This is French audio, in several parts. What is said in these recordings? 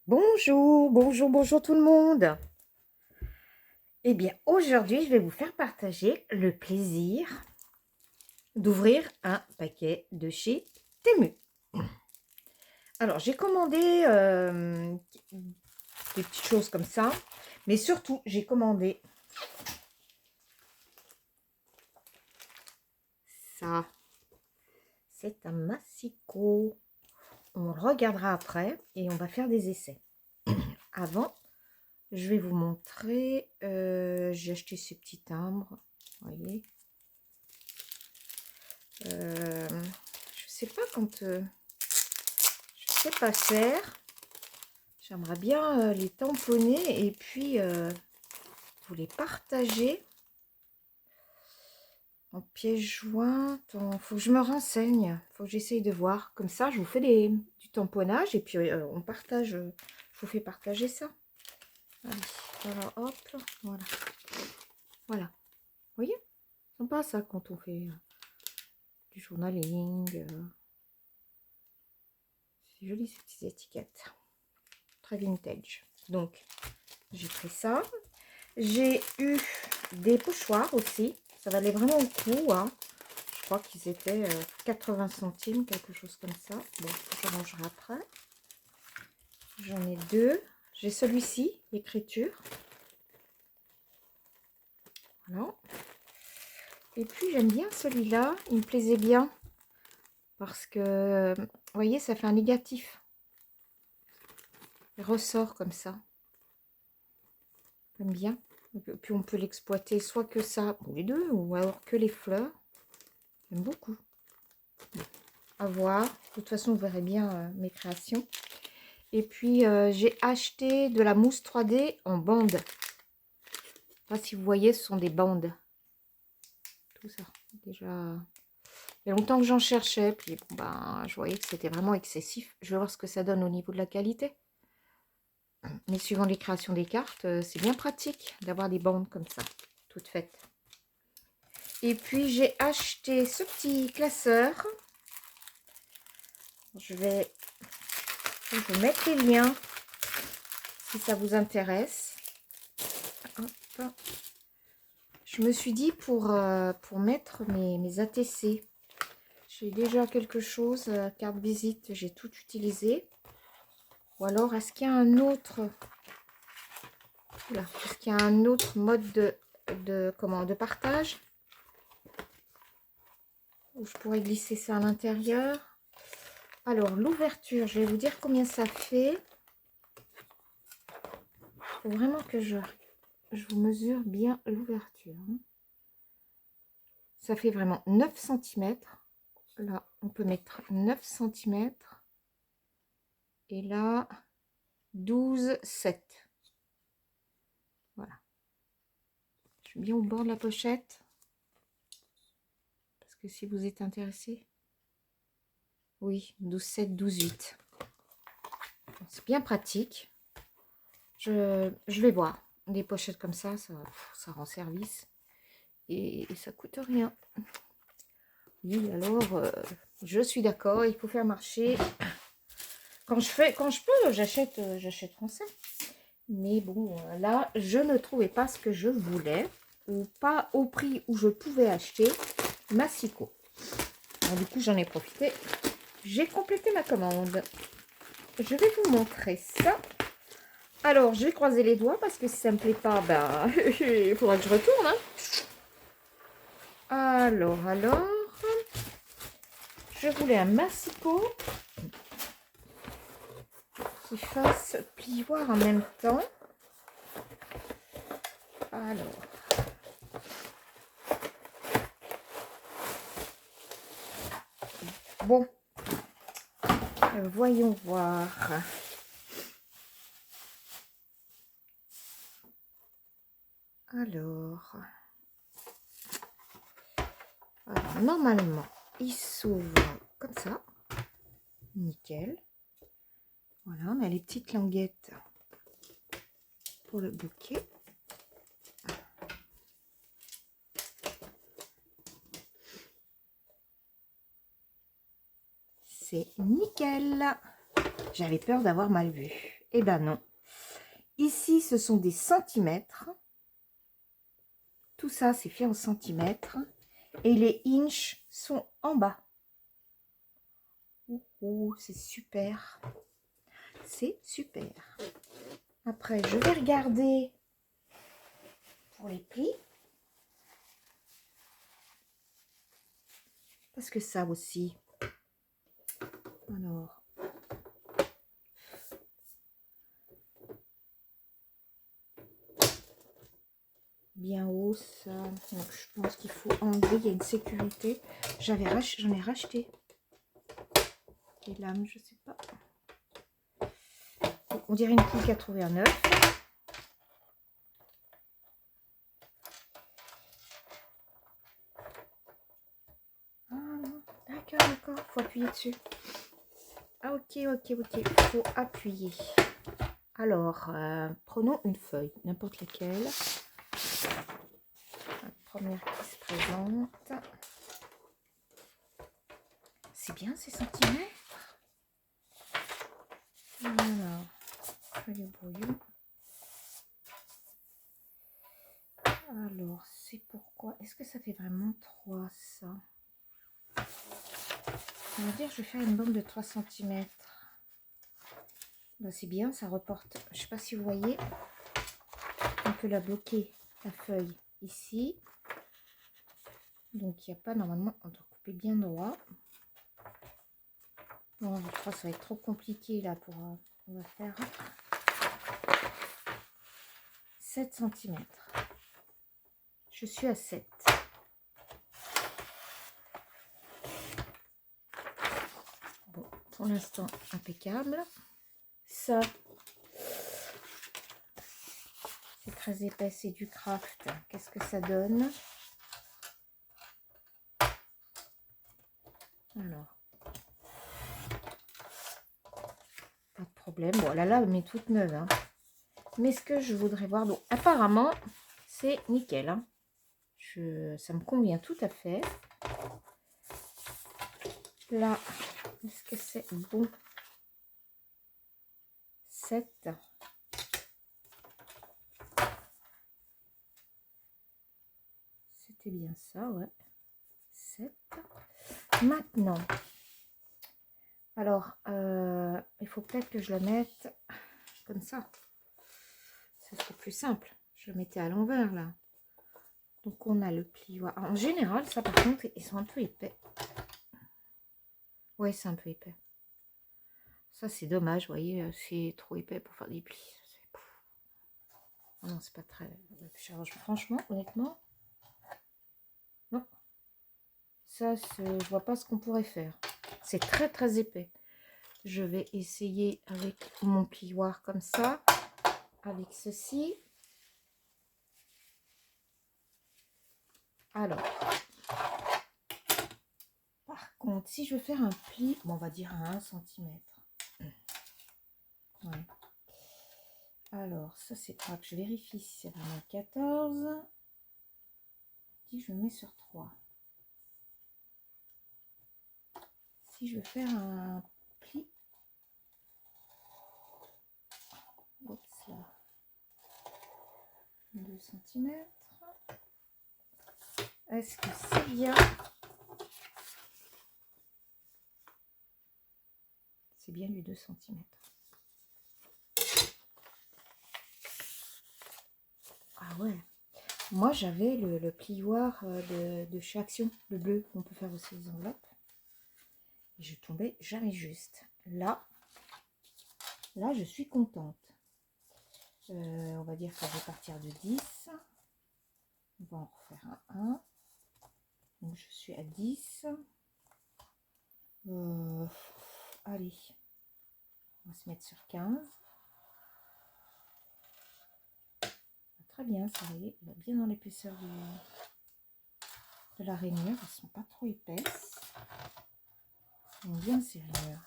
Bonjour, bonjour, bonjour tout le monde. Eh bien, aujourd'hui, je vais vous faire partager le plaisir d'ouvrir un paquet de chez Temu. Alors, j'ai commandé des petites choses comme ça, mais surtout, j'ai commandé ça. C'est un massicot. On le regardera après et on va faire des essais. Avant, je vais vous montrer. J'ai acheté ces petits timbres, vous voyez. Je sais pas quand je sais pas faire. J'aimerais bien les tamponner et puis vous les partager en pièces jointes. Faut que je me renseigne, faut que j'essaye de voir. Comme ça, je vous fais du tamponnage et puis on partage. Je vous fais partager ça. Allez, voilà, hop, voilà. Voilà. Vous voyez? C'est sympa ça quand on fait du journaling. C'est joli ces petites étiquettes. Très vintage. Donc, j'ai pris ça. J'ai eu des pochoirs aussi. Ça valait vraiment le coup. Hein. Je crois qu'ils étaient 80 centimes, quelque chose comme ça. Bon, je rangerai après. J'en ai deux. J'ai celui-ci, écriture. Voilà. Et puis, j'aime bien celui-là. Il me plaisait bien. Parce que, vous voyez, ça fait un négatif. Il ressort comme ça. J'aime bien. Et puis, on peut l'exploiter soit que ça, ou les deux, ou alors que les fleurs. J'aime beaucoup. À voir. De toute façon, vous verrez bien mes créations. Et puis, j'ai acheté de la mousse 3D en bande. Je sais pas si vous voyez, ce sont des bandes. Tout ça. Déjà, il y a longtemps que j'en cherchais. Puis, bon, ben, je voyais que c'était vraiment excessif. Je vais voir ce que ça donne au niveau de la qualité. Mais suivant les créations des cartes, c'est bien pratique d'avoir des bandes comme ça, toutes faites. Et puis, j'ai acheté ce petit classeur. Je vais vous mettre les liens si ça vous intéresse. Hop. Je me suis dit pour mettre mes ATC, j'ai déjà quelque chose, carte visite, j'ai tout utilisé. Ou alors, est-ce qu'il y a un autre, voilà, est-ce qu'il y a un autre mode de partage où je pourrais glisser ça à l'intérieur? Alors, l'ouverture, je vais vous dire combien ça fait. Il faut vraiment que je vous mesure bien l'ouverture. Ça fait vraiment 9 cm. Là, on peut mettre 9 cm. Et là, 12,7. Voilà. Je suis bien au bord de la pochette. Parce que si vous êtes intéressé. Oui, 12,7, 12,8. C'est bien pratique. Je vais voir. Des pochettes comme ça rend service. Et ça coûte rien. Oui, alors, je suis d'accord, il faut faire marcher. Quand je peux, j'achète français. Mais bon, là, je ne trouvais pas ce que je voulais, ou pas au prix où je pouvais acheter Massico. Alors, du coup, j'en ai profité. J'ai complété ma commande. Je vais vous montrer ça. Alors, je vais croiser les doigts parce que si ça ne me plaît pas, ben, il faudra que je retourne. Hein. Alors, je voulais un Massico qui fasse plioir en même temps. Alors, bon, voyons voir. Alors, normalement, il s'ouvre comme ça. Nickel. Voilà, on a les petites languettes pour le bouquet. C'est nickel. J'avais peur d'avoir mal vu. Eh ben non. Ici, ce sont des centimètres. Tout ça, c'est fait en centimètres. Et les inches sont en bas. Oh, c'est super. C'est super. Après, je vais regarder pour les plis. Parce que ça aussi. Alors. Bien haut, ça. Donc, je pense qu'il faut enlever. Il y a une sécurité. J'en ai racheté. Les lames, je sais pas. On dirait une poule qui a trouvé un œuf. Ah non, d'accord. Faut appuyer dessus. Ah, ok. Faut appuyer. Alors, prenons une feuille, n'importe laquelle. La première qui se présente. C'est bien ces centimètres. Voilà. Feuille au brouillon. Alors, c'est pourquoi. Est-ce que ça fait vraiment 3 ça? On va dire je vais faire une bande de 3 cm. Ben, c'est bien, ça reporte. Je sais pas si vous voyez. On peut la bloquer, la feuille, ici. Donc, il n'y a pas, normalement, on doit couper bien droit. Bon, je crois que ça va être trop compliqué là pour... on va faire 7 cm. Je suis à 7. Bon, pour l'instant, impeccable. Ça, c'est très épais, c'est du craft. Qu'est-ce que ça donne? Alors, pas de problème. Bon, la lame est toute neuve. Hein. Mais ce que je voudrais voir, donc apparemment, c'est nickel. Hein. Ça me convient tout à fait. Là, est-ce que c'est bon? 7. C'était bien ça, ouais. 7. Maintenant, alors, il faut peut-être que je la mette comme ça. Ce serait plus simple. Je le mettais à l'envers, là. Donc, on a le plioir. En général, ça, par contre, ils sont un peu épais. Oui, c'est un peu épais. Ça, c'est dommage, vous voyez, c'est trop épais pour faire des plis. Oh non, c'est pas très... Franchement, honnêtement, non. Ça, je vois pas ce qu'on pourrait faire. C'est très, très épais. Je vais essayer avec mon plioir comme ça, avec ceci. Alors, par contre, si je veux faire un pli, bon, on va dire à 1 cm. Ouais. Alors, ça, c'est pas que je vérifie si c'est vraiment 14. Si je mets sur 3. Si je veux faire un pli, oups, là, 2 cm. Est-ce que c'est bien? C'est bien du 2 cm. Ah ouais. Moi, j'avais le plioir de chez Action, le bleu, qu'on peut faire aussi les enveloppes. Et je tombais jamais juste. Là, je suis contente. On va dire que je vais partir de 10. On va en refaire un 1. Donc, je suis à 10. Allez, on va se mettre sur 15. Très bien, ça y est, il va bien dans l'épaisseur de la rainure. Elles ne sont pas trop épaisses. Elles sont bien ces rainures.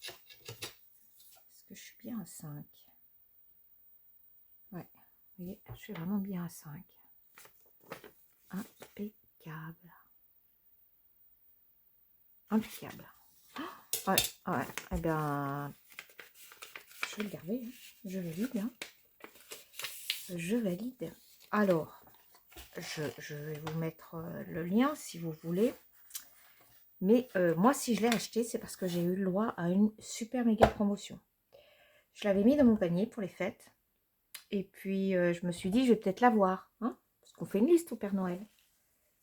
Est-ce que je suis bien à 5? Ouais, vous voyez, je suis vraiment bien à 5. Impeccable. Impeccable. Ouais. Eh bien, vais le garder. Hein. Je valide. Hein. Je valide. Alors, je vais vous mettre le lien si vous voulez. Mais moi, si je l'ai acheté, c'est parce que j'ai eu le droit à une super méga promotion. Je l'avais mis dans mon panier pour les fêtes. Et puis, je me suis dit, je vais peut-être l'avoir. Hein, parce qu'on fait une liste au Père Noël.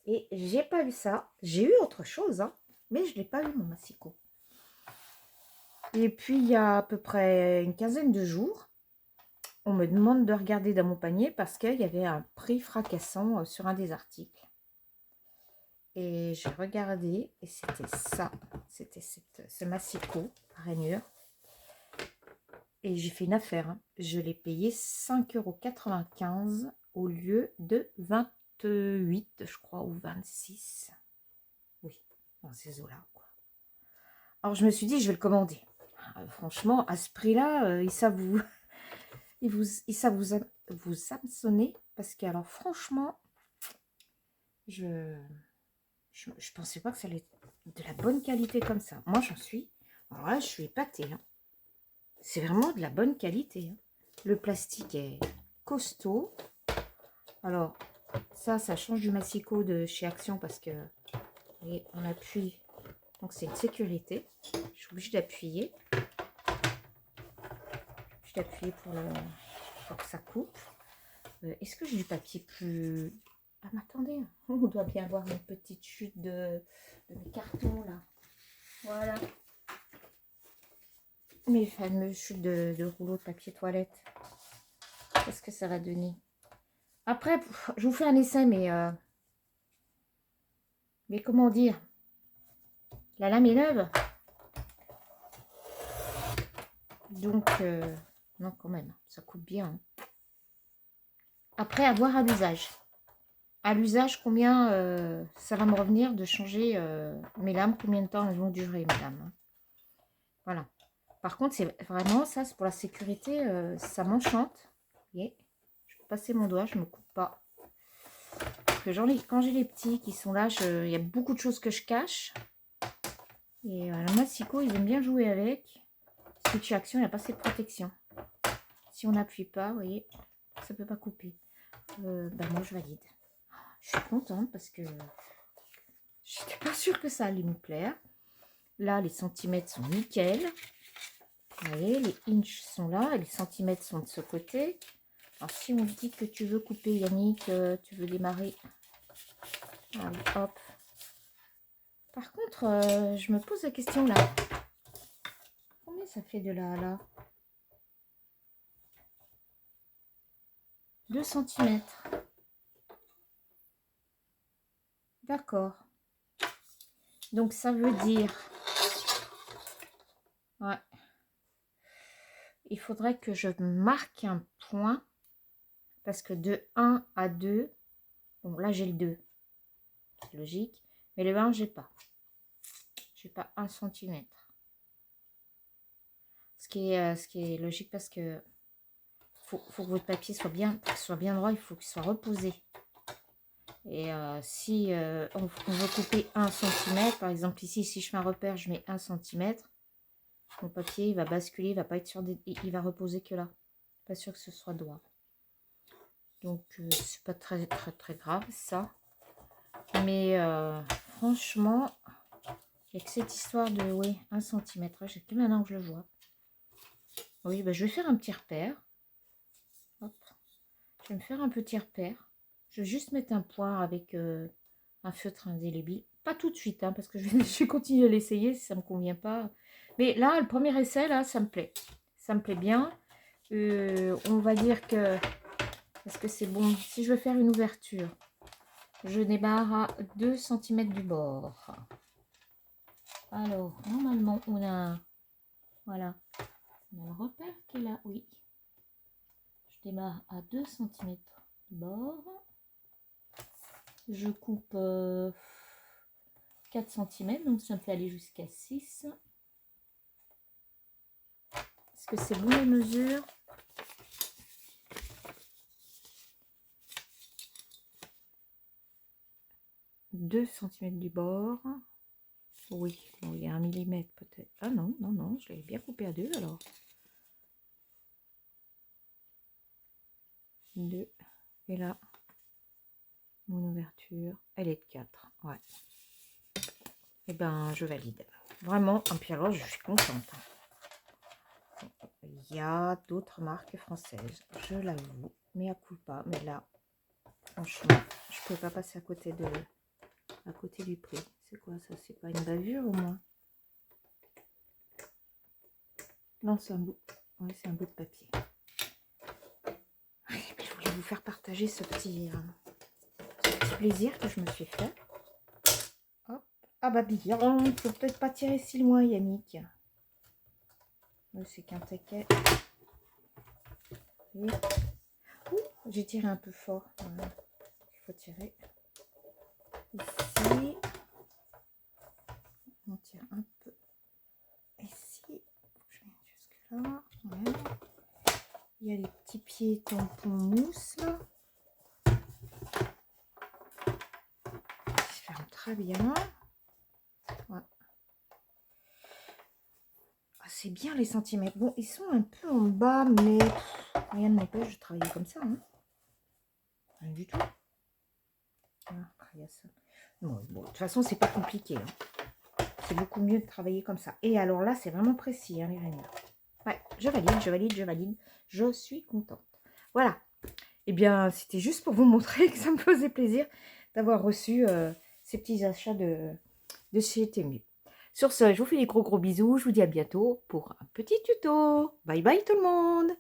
Et j'ai pas eu ça. J'ai eu autre chose, hein, mais je ne l'ai pas eu, mon massicot. Et puis, il y a à peu près une quinzaine de jours, on me demande de regarder dans mon panier parce qu'il y avait un prix fracassant sur un des articles. Et j'ai regardé et c'était ça. C'était ce massicot à rainure. Et j'ai fait une affaire. Hein. Je l'ai payé 5,95 € au lieu de 28, je crois, ou 26. Oui, dans ces eaux-là, quoi. Alors, je me suis dit, je vais le commander. Franchement, à ce prix-là, ils savent vous hameçonner. Parce que, alors, franchement, je pensais pas que ça allait être de la bonne qualité comme ça. Moi, j'en suis. Alors là, je suis épatée. Hein. C'est vraiment de la bonne qualité. Hein. Le plastique est costaud. Alors, ça change du massicot de chez Action parce que, vous voyez, on appuie. Donc, c'est une sécurité. Je suis obligée d'appuyer. D'appuyer pour que ça coupe. Est-ce que j'ai du papier plus... Ah, mais attendez, on doit bien avoir une petite chute de mes cartons, là. Voilà. Mes fameuses chutes de rouleau de papier toilette. Qu'est-ce que ça va donner? Après, je vous fais un essai, mais comment dire? La lame est neuve. Donc, non, quand même, ça coupe bien. Hein. Après, à voir à l'usage. À l'usage, combien ça va me revenir de changer mes lames, combien de temps elles vont durer, mes lames. Hein. Voilà. Par contre, c'est vraiment ça, c'est pour la sécurité, ça m'enchante. Vous voyez, je peux passer mon doigt, je ne me coupe pas. Parce que quand j'ai les petits qui sont là, il y a beaucoup de choses que je cache. Et le massicot, ils aiment bien jouer avec. Parce que chez Action, il n'y a pas assez de protection. Si on n'appuie pas, vous voyez, ça ne peut pas couper. Moi, je valide. Je suis contente parce que je n'étais pas sûre que ça allait me plaire. Là, les centimètres sont nickel. Vous voyez, les inches sont là et les centimètres sont de ce côté. Alors, si on dit que tu veux couper, Yannick, tu veux démarrer. Allez, hop. Par contre, je me pose la question là. Combien ça fait de là à là? 2 centimètres. D'accord. Donc, ça veut dire... Ouais. Il faudrait que je marque un point. Parce que de 1 à 2... Bon, là, j'ai le 2. C'est logique. Mais le 1, j'ai pas. J'ai pas 1 centimètre. Ce qui est logique parce que faut que votre papier soit bien droit. Il faut qu'il soit reposé. Et si on veut couper 1 centimètre, par exemple ici, si je fais un repère, je mets 1 centimètre, mon papier il va basculer, il va pas être sur il va reposer que là. Pas sûr que ce soit droit. Donc c'est pas très grave ça. Mais franchement, il y a que cette histoire de 1 centimètre. J'ai que maintenant que je le vois. Oui, je vais faire un petit repère. Hop. Je vais me faire un petit repère. Je vais juste mettre un point avec un feutre indélébile. Pas tout de suite, hein, parce que je vais continuer à l'essayer si ça ne me convient pas. Mais là, le premier essai, là, ça me plaît. Ça me plaît bien. On va dire que... Est-ce que c'est bon? Si je veux faire une ouverture, je démarre à 2 cm du bord. Alors, normalement, on a... Voilà. On a le repère qui est là, oui. Je démarre à 2 cm du bord. Je coupe 4 cm, donc ça me fait aller jusqu'à 6. Est-ce que c'est bon les mesures? « 2 cm du bord. Oui, bon, il y a 1 mm peut-être. Ah non, non, non, je l'avais bien coupé à 2 alors. 2. Et là, mon ouverture, elle est de 4. Ouais. Et ben, je valide. Vraiment, et puis alors, je suis contente. Il y a d'autres marques françaises, je l'avoue, mais à coup pas. Mais là, franchement, je peux pas passer à côté du prix. C'est quoi ça? C'est pas une bavure au moins? Non, c'est un bout. Oui, c'est un bout de papier. Ouais, je voulais vous faire partager ce petit plaisir que je me suis fait. Hop. Ah bah bien, faut peut-être pas tirer si loin, Yannick. C'est qu'un taquet. J'ai tiré un peu fort. Voilà. Il faut tirer ici. On tire un peu ici. Je vais jusque là. Voilà. Il y a les petits pieds tampons mousse là. Qui se ferment très bien. Ouais. Ah, c'est bien les centimètres. Bon, ils sont un peu en bas, mais rien ne m'empêche de travailler comme ça. Hein. Rien du tout. Ah, il y a ça. Bon, de toute façon, c'est pas compliqué. Hein. C'est beaucoup mieux de travailler comme ça. Et alors là, c'est vraiment précis, hein, les rainures. Ouais, je valide, je valide, je valide. Je suis contente. Voilà. Eh bien, c'était juste pour vous montrer que ça me faisait plaisir d'avoir reçu ces petits achats de chez Temu. Sur ce, je vous fais des gros bisous. Je vous dis à bientôt pour un petit tuto. Bye bye tout le monde.